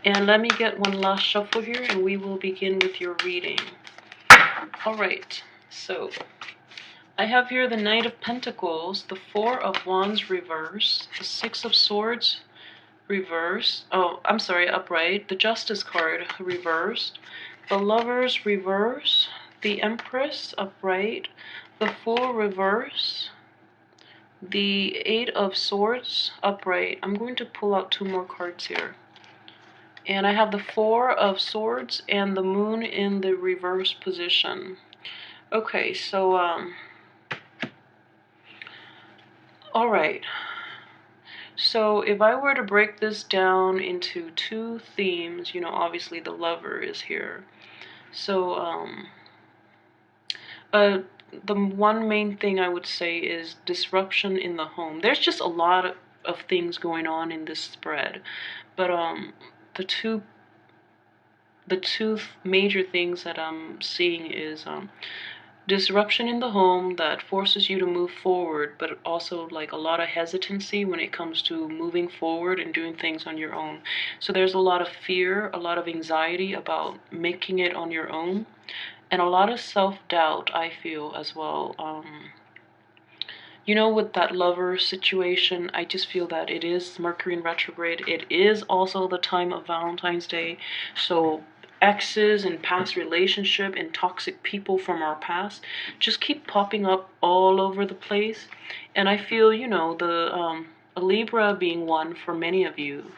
And let me get one last shuffle here and we will begin with your reading. Alright, so I have here the Knight of Pentacles, the Four of Wands reverse, the Six of Swords reverse. Oh, I'm sorry, upright. The Justice card reversed. The Lovers reverse. The Empress upright. The Fool reverse. The Eight of Swords upright. I'm going to pull out two more cards here. And I have the Four of Swords and the Moon in the reverse position. Okay, so, alright. So if I were to break this down into two themes, you know, obviously the Lover is here. So, the one main thing I would say is disruption in the home. There's just a lot of things going on in this spread. But, the two major things that I'm seeing is, disruption in the home that forces you to move forward, but also like a lot of hesitancy when it comes to moving forward and doing things on your own. So there's a lot of fear, a lot of anxiety about making it on your own, and a lot of self-doubt, I feel, as well. You know, with that Lover situation, I just feel that it is Mercury in retrograde. It is also the time of Valentine's Day. So exes and past relationship and toxic people from our past just keep popping up all over the place. And I feel, you know, a Libra being one for many of you,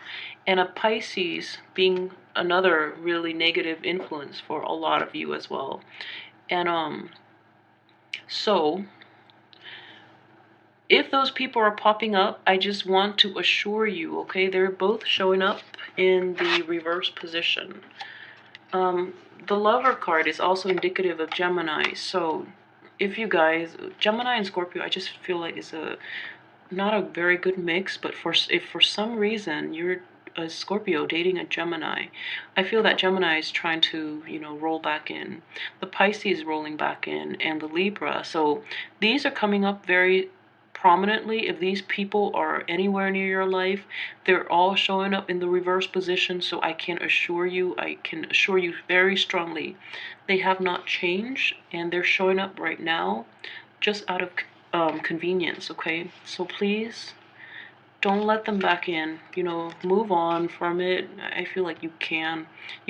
and a Pisces being another really negative influence for a lot of you as well. And so if those people are popping up, I just want to assure you, okay, they're both showing up in the reverse position. The Lover card is also indicative of Gemini. So if you guys, Gemini and Scorpio, I just feel like it's not a very good mix. But if for some reason you're a Scorpio dating a Gemini, I feel that Gemini is trying to, you know, roll back in. The Pisces rolling back in, and the Libra. So these are coming up very prominently. If these people are anywhere near your life, they're all showing up in the reverse position. So I can assure you very strongly, they have not changed, and they're showing up right now just out of convenience. Okay, so please don't let them back in. You know, move on from it. I feel like you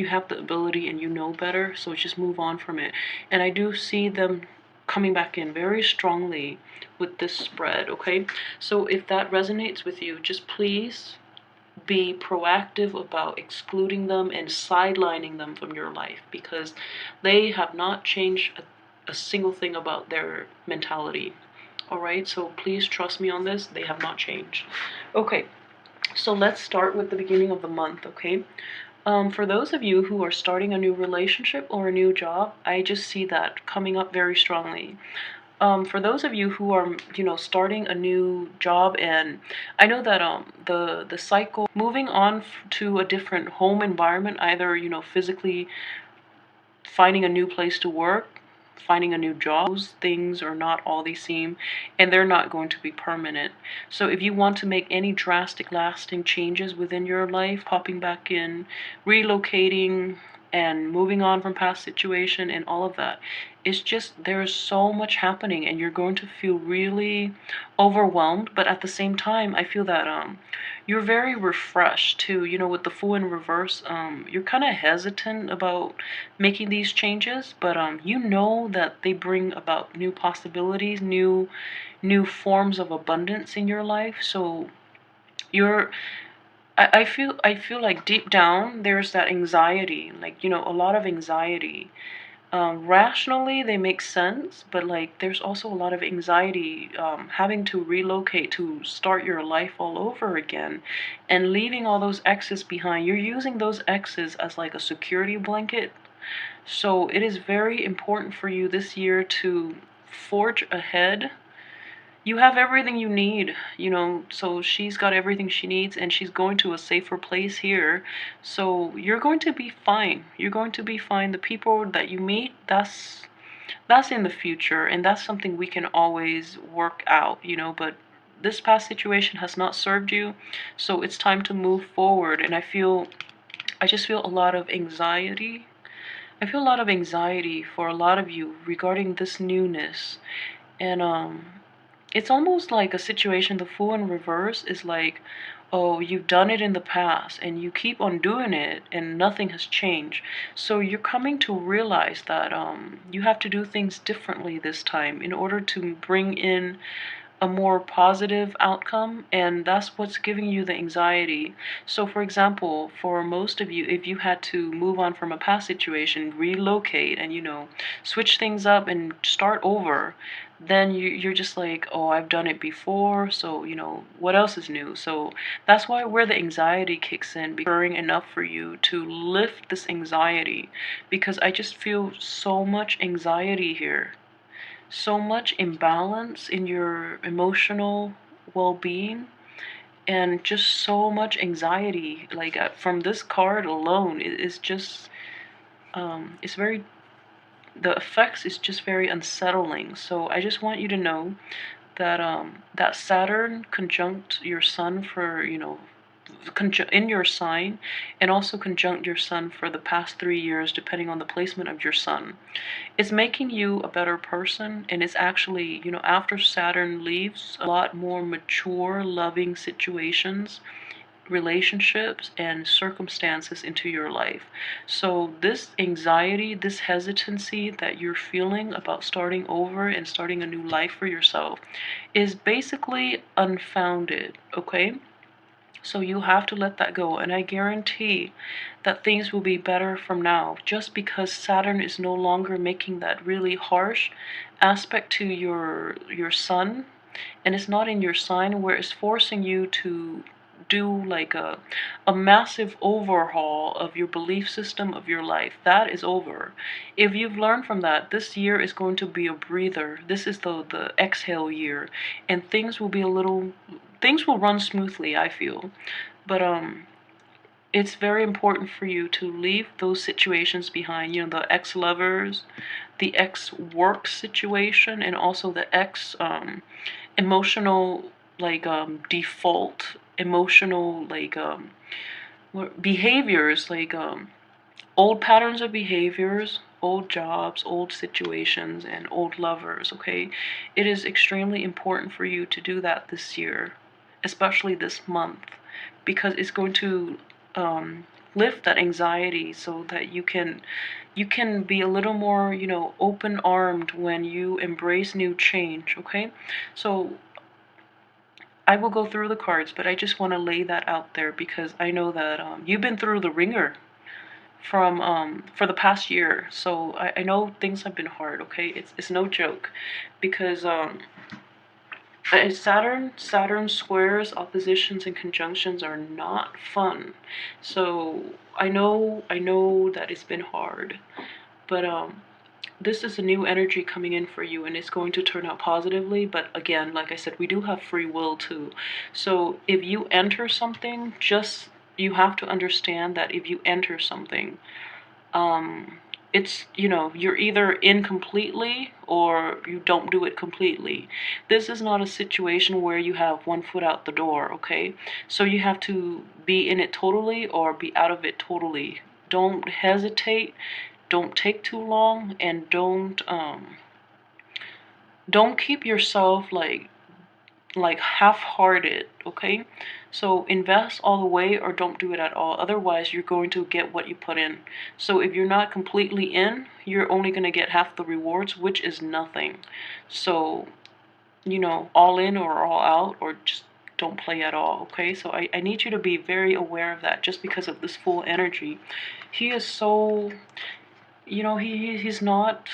have the ability and you know better, so just move on from it. And I do see them coming back in very strongly with this spread. Okay, so if that resonates with you, just please be proactive about excluding them and sidelining them from your life, because they have not changed a single thing about their mentality. Alright, so please trust me on this. They have not changed. Okay, so let's start with the beginning of the month, okay? For those of you who are starting a new relationship or a new job, I just see that coming up very strongly. For those of you who are, you know, starting a new job, and I know that the cycle moving on to a different home environment, either, you know, physically finding a new place to work, finding a new job, those things are not all they seem, and they're not going to be permanent. So if you want to make any drastic lasting changes within your life, popping back in, relocating, and moving on from past situation and all of that, it's just there's so much happening and you're going to feel really overwhelmed. But at the same time, I feel that you're very refreshed too. You know, with the Fool in reverse, you're kind of hesitant about making these changes, but you know that they bring about new possibilities, new forms of abundance in your life. So you're I feel like deep down there's that anxiety, like, you know, a lot of anxiety. Rationally they make sense, but like there's also a lot of anxiety, having to relocate to start your life all over again and leaving all those exes behind. You're using those exes as like a security blanket. So it is very important for you this year to forge ahead. You have everything you need, you know, so she's got everything she needs and she's going to a safer place here. So you're going to be fine. You're going to be fine. The people that you meet, that's in the future, and that's something we can always work out, you know, but this past situation has not served you, so it's time to move forward. And I feel I just feel a lot of anxiety. I feel a lot of anxiety for a lot of you regarding this newness. And it's almost like a situation, the Fool in reverse is like, oh, you've done it in the past and you keep on doing it and nothing has changed. So you're coming to realize that you have to do things differently this time in order to bring in a more positive outcome, and that's what's giving you the anxiety. So for example, for most of you, if you had to move on from a past situation, relocate, and switch things up and start over, then you're just like, oh, I've done it before, so what else is new? So that's where the anxiety kicks in, because enough for you to lift this anxiety, because I just feel so much anxiety here, so much imbalance in your emotional well-being, and just so much anxiety. Like from this card alone, it's just it's very, the effects is just very unsettling. So I just want you to know that that Saturn conjunct your sun for in your sign, and also conjunct your sun for the past 3 years, depending on the placement of your sun, it's making you a better person. And it's actually, after Saturn leaves, a lot more mature, loving situations, relationships, and circumstances into your life. So this anxiety, this hesitancy that you're feeling about starting over and starting a new life for yourself is basically unfounded, okay? So you have to let that go, and I guarantee that things will be better from now, just because Saturn is no longer making that really harsh aspect to your sun, and it's not in your sign, where it's forcing you to do like a massive overhaul of your belief system of your life. That is over. If you've learned from that, this year is going to be a breather. This is the exhale year, and things will be things will run smoothly, I feel. But it's very important for you to leave those situations behind, the ex-lovers, the ex-work situation, and also the emotional, like default emotional, like behaviors, like old patterns of behaviors, old jobs, old situations, and old lovers, okay? It is extremely important for you to do that this year, especially this month, because it's going to lift that anxiety, so that you can be a little more, open-armed when you embrace new change, okay? So I will go through the cards, but I just want to lay that out there, because I know that you've been through the ringer from for the past year. So I know things have been hard, okay? It's no joke, because Saturn squares, oppositions, and conjunctions are not fun. So I know that it's been hard, but this is a new energy coming in for you, and it's going to turn out positively. But again, like I said, we do have free will too. So if you enter something, you have to understand that if you enter something, it's, you're either in completely or you don't do it completely. This is not a situation where you have one foot out the door, okay? So you have to be in it totally or be out of it totally. Don't hesitate, don't take too long, and don't keep yourself like half-hearted, okay? So invest all the way or don't do it at all. Otherwise, you're going to get what you put in. So if you're not completely in, you're only going to get half the rewards, which is nothing. So, all in or all out, or just don't play at all, okay? So I need you to be very aware of that, just because of this full energy. He is so, he's not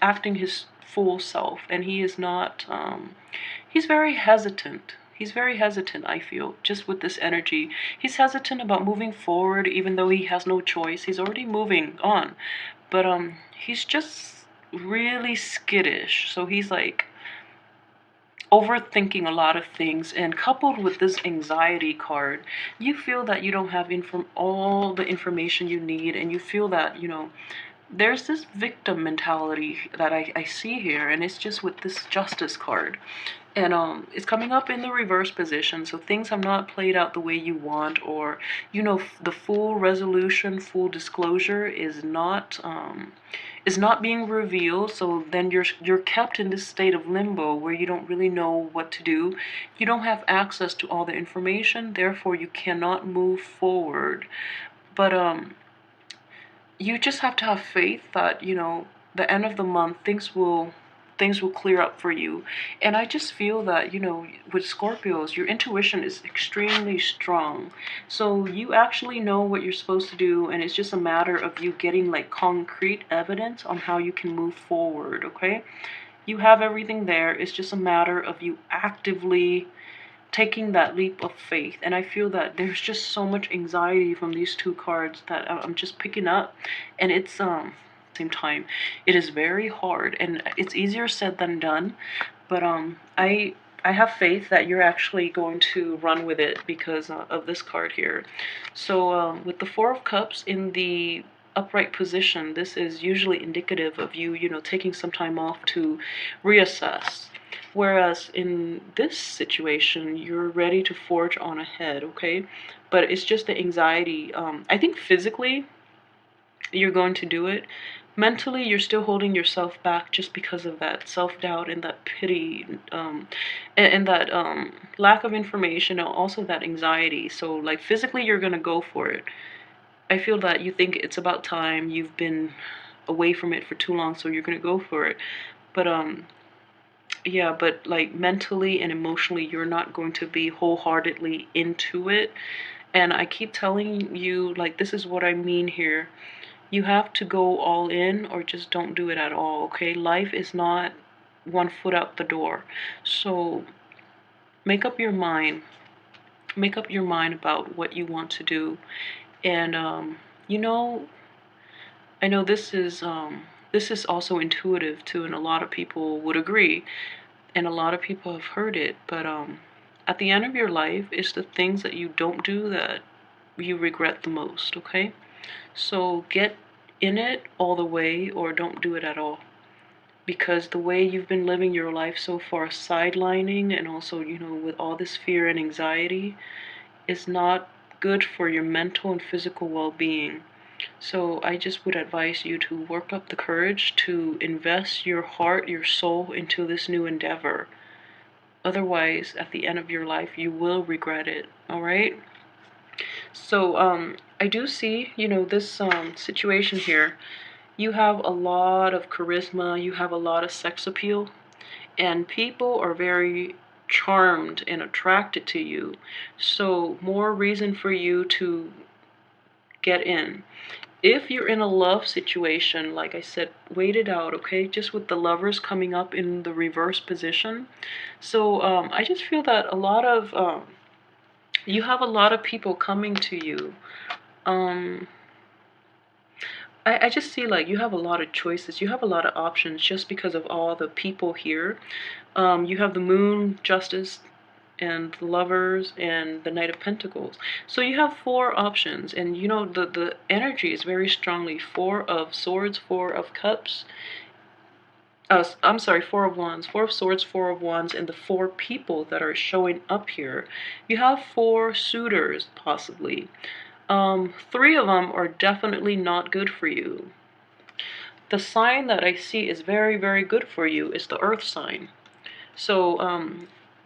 acting his full self, and he is not he's very hesitant. He's very hesitant, I feel, just with this energy. He's hesitant about moving forward, even though he has no choice. He's already moving on, but he's just really skittish. So he's like overthinking a lot of things, and coupled with this anxiety card, you feel that you don't have all the information you need, and you feel that there's this victim mentality that I see here, and it's just with this Justice card. And it's coming up in the reverse position, so things have not played out the way you want, or the full resolution, full disclosure is not being revealed. So then you're kept in this state of limbo where you don't really know what to do. You don't have access to all the information, therefore you cannot move forward. But you just have to have faith that the end of the month things will clear up for you. And I just feel that with Scorpios, your intuition is extremely strong, so you actually know what you're supposed to do, and it's just a matter of you getting like concrete evidence on how you can move forward. Okay, you have everything there. It's just a matter of you actively taking that leap of faith. And I feel that there's just so much anxiety from these two cards that I'm just picking up, and it's same time it is very hard, and it's easier said than done. But I have faith that you're actually going to run with it because of this card here. So with the Four of Cups in the upright position, this is usually indicative of you taking some time off to reassess. Whereas in this situation, you're ready to forge on ahead, okay? But it's just the anxiety. I think physically, you're going to do it. Mentally, you're still holding yourself back just because of that self-doubt and that pity, and that lack of information, and also that anxiety. So, like, physically, you're going to go for it. I feel that you think it's about time. You've been away from it for too long, so you're going to go for it. But yeah, but like mentally and emotionally, you're not going to be wholeheartedly into it. And I keep telling you, like, this is what I mean here. You have to go all in or just don't do it at all, okay? Life is not one foot out the door. So make up your mind. Make up your mind about what you want to do. And you know, I know this is also intuitive too, and a lot of people would agree, and a lot of people have heard it. But at the end of your life, it's the things that you don't do that you regret the most. Okay, so get in it all the way, or don't do it at all. Because the way you've been living your life so far, sidelining, and also with all this fear and anxiety, is not good for your mental and physical well-being. So I just would advise you to work up the courage to invest your heart, your soul into this new endeavor. Otherwise, at the end of your life, you will regret it. All right? So I do see, this situation here. You have a lot of charisma, you have a lot of sex appeal, and people are very charmed and attracted to you. So more reason for you to get in. If you're in a love situation, like I said, wait it out, okay? Just with the Lovers coming up in the reverse position. So I just feel that you have a lot of people coming to you. Um, I just see like you have a lot of choices. You have a lot of options just because of all the people here. You have the Moon, Justice, and the Lovers, and the Knight of Pentacles. So you have four options, and the energy is very strongly Four of Swords, Four of Cups. I'm sorry, Four of Wands, Four of Swords, Four of Wands, and the four people that are showing up here. You have four suitors, possibly. Three of them are definitely not good for you. The sign that I see is very, very good for you is the Earth sign. So,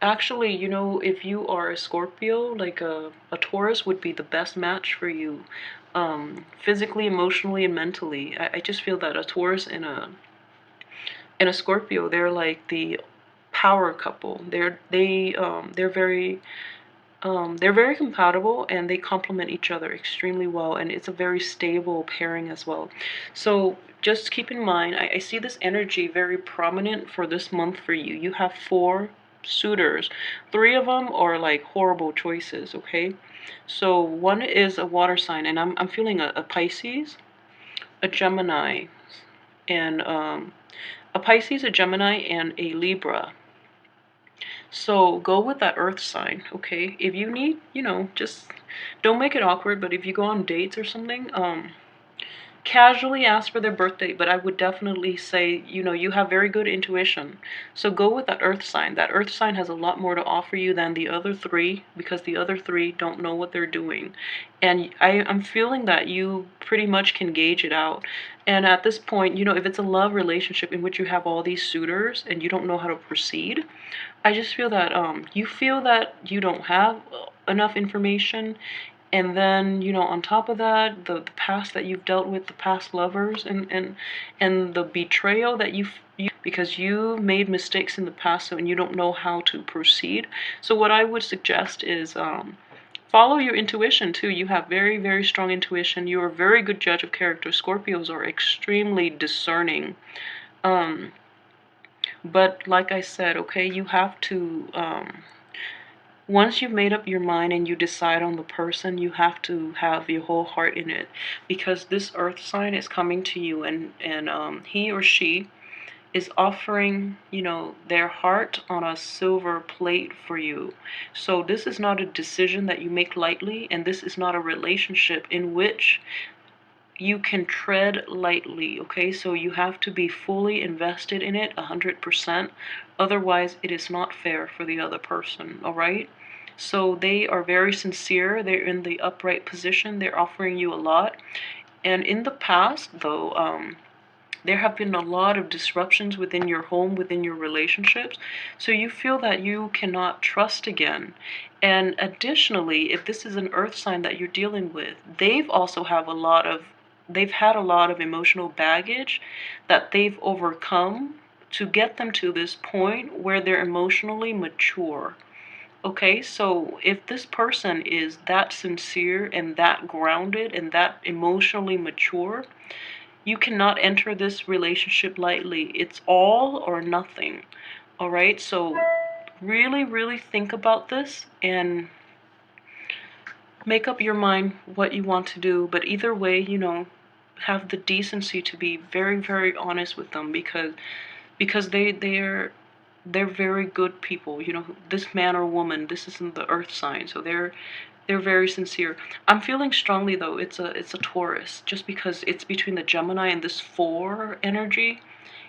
actually, if you are a Scorpio, like a Taurus would be the best match for you, physically, emotionally, and mentally. I just feel that a Taurus and a Scorpio, they're like the power couple. They're very compatible, and they complement each other extremely well, and it's a very stable pairing as well. So just keep in mind, I see this energy very prominent for this month for you. You have four suitors. Three of them are like horrible choices, okay? So one is a water sign, and I'm feeling a Pisces, a Gemini, and a Pisces, a Gemini, and a Libra. So go with that Earth sign, okay? If you need, just don't make it awkward, but if you go on dates or something, casually ask for their birthday, but I would definitely say, you know, you have very good intuition. So go with that earth sign. That earth sign has a lot more to offer you than the other three, because the other three don't know what they're doing. And I'm feeling that you pretty much can gauge it out. And at this point, you know, if it's a love relationship in which you have all these suitors and you don't know how to proceed, I just feel that you don't have enough information, and then, you know, on top of that, the past that you've dealt with, the past lovers, and the betrayal that you, because you made mistakes in the past, so, and you don't know how to proceed. So what I would suggest is follow your intuition too. You have very, very strong intuition. You're a very good judge of character. Scorpios are extremely discerning. Um, but like I said, okay, you have to once you've made up your mind and you decide on the person, you have to have your whole heart in it, because this earth sign is coming to you, and he or she is offering, you know, their heart on a silver plate for you. So this is not a decision that you make lightly, and this is not a relationship in which you can tread lightly, okay? So you have to be fully invested in it 100%. Otherwise, it is not fair for the other person, all right? So they are very sincere. They're in the upright position. They're offering you a lot. And in the past, though, there have been a lot of disruptions within your home, within your relationships. So you feel that you cannot trust again. And additionally, if this is an earth sign that you're dealing with, they've had a lot of emotional baggage that they've overcome to get them to this point where they're emotionally mature. Okay, so if this person is that sincere and that grounded and that emotionally mature, you cannot enter this relationship lightly. It's all or nothing. All right, so really, really think about this and make up your mind what you want to do. But either way, you know, have the decency to be very, very honest with them, because they're very good people. You know, this man or woman, this isn't the earth sign, so they're very sincere. I'm feeling strongly though it's a Taurus, just because it's between the Gemini and this 4 energy.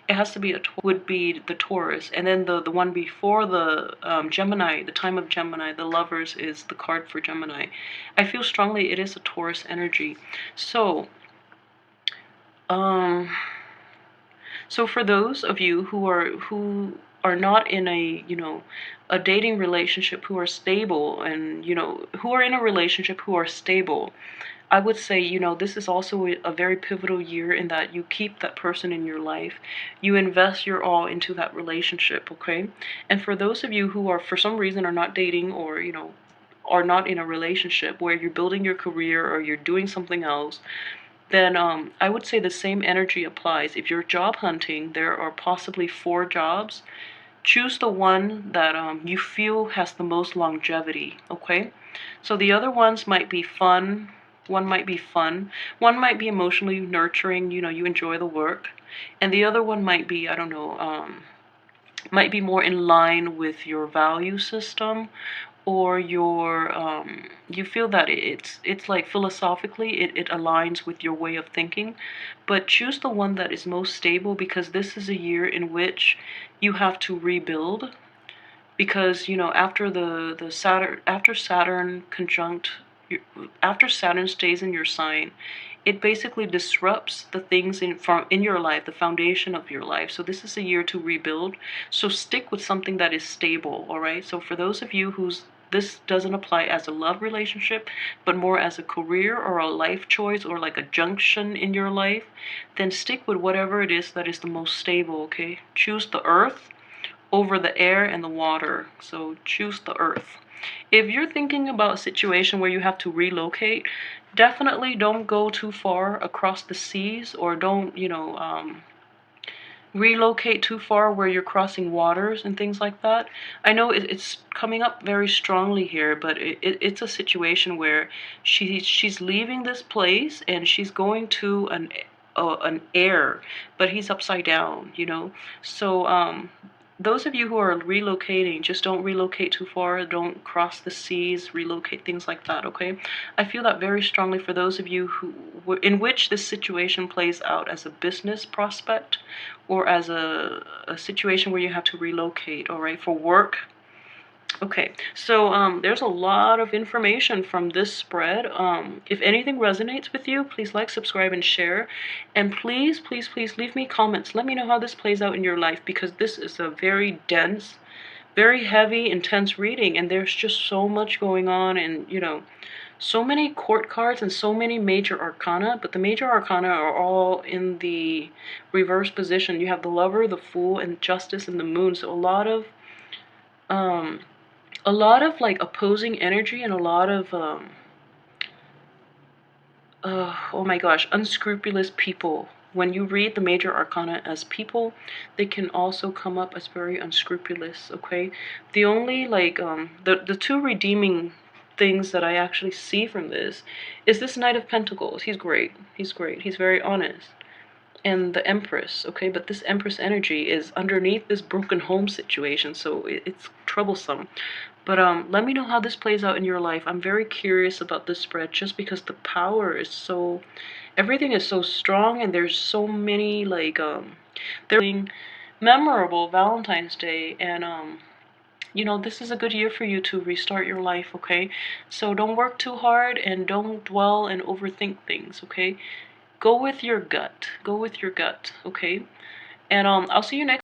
It has to be would be the Taurus, and then the one before the Gemini, the time of Gemini, the Lovers, is the card for Gemini. I feel strongly it is a Taurus energy. So um so for those of you who are not in a, you know, a dating relationship, who are stable, and, you know, who are in a relationship who are stable, I would say, you know, this is also a very pivotal year in that you keep that person in your life. You invest your all into that relationship, okay? And for those of you who are, for some reason, are not dating, or, you know, are not in a relationship where you're building your career or you're doing something else, then I would say the same energy applies. If you're job hunting, there are possibly 4 jobs. Choose the one that you feel has the most longevity, okay? So the other ones might be fun. One might be fun. One might be emotionally nurturing, you know, you enjoy the work. And the other one might be, I don't know, might be more in line with your value system, or your you feel that it's like philosophically it aligns with your way of thinking. But choose the one that is most stable, because this is a year in which you have to rebuild. Because, you know, after the Saturn, after Saturn stays in your sign, it basically disrupts the things in your life, the foundation of your life. So this is a year to rebuild. So stick with something that is stable, all right? So for those of you whose this doesn't apply as a love relationship, but more as a career or a life choice, or like a junction in your life, then stick with whatever it is that is the most stable, okay? Choose the earth over the air and the water. So choose the earth. If you're thinking about a situation where you have to relocate, definitely don't go too far across the seas, or don't, you know, relocate too far where you're crossing waters and things like that. I know it's coming up very strongly here, but it's a situation where she's leaving this place and she's going to an air, but he's upside down, you know. So those of you who are relocating, just don't relocate too far. Don't cross the seas, relocate, things like that, okay? I feel that very strongly for those of you who, in which this situation plays out as a business prospect or as a situation where you have to relocate, all right, for work. Okay, so there's a lot of information from this spread. If anything resonates with you, please like, subscribe, and share. And please, please, please leave me comments. Let me know how this plays out in your life, because this is a very dense, very heavy, intense reading, and there's just so much going on, and you know, so many court cards and so many major arcana, but the major arcana are all in the reverse position. You have the Lover, the Fool, and Justice, and the Moon. So um a lot of like opposing energy, and a lot of oh my gosh, unscrupulous people. When you read the major arcana as people, they can also come up as very unscrupulous, okay? The only like the two redeeming things that I actually see from this is this Knight of Pentacles. He's great. He's great. He's very honest. And the Empress, okay? But this Empress energy is underneath this broken home situation, so it's troublesome. But let me know how this plays out in your life. I'm very curious about this spread, just because the power is so, everything is so strong, and there's so many like they're memorable Valentine's Day, and you know, this is a good year for you to restart your life, okay? So don't work too hard, and don't dwell and overthink things, okay? Go with your gut. Go with your gut, okay? And I'll see you next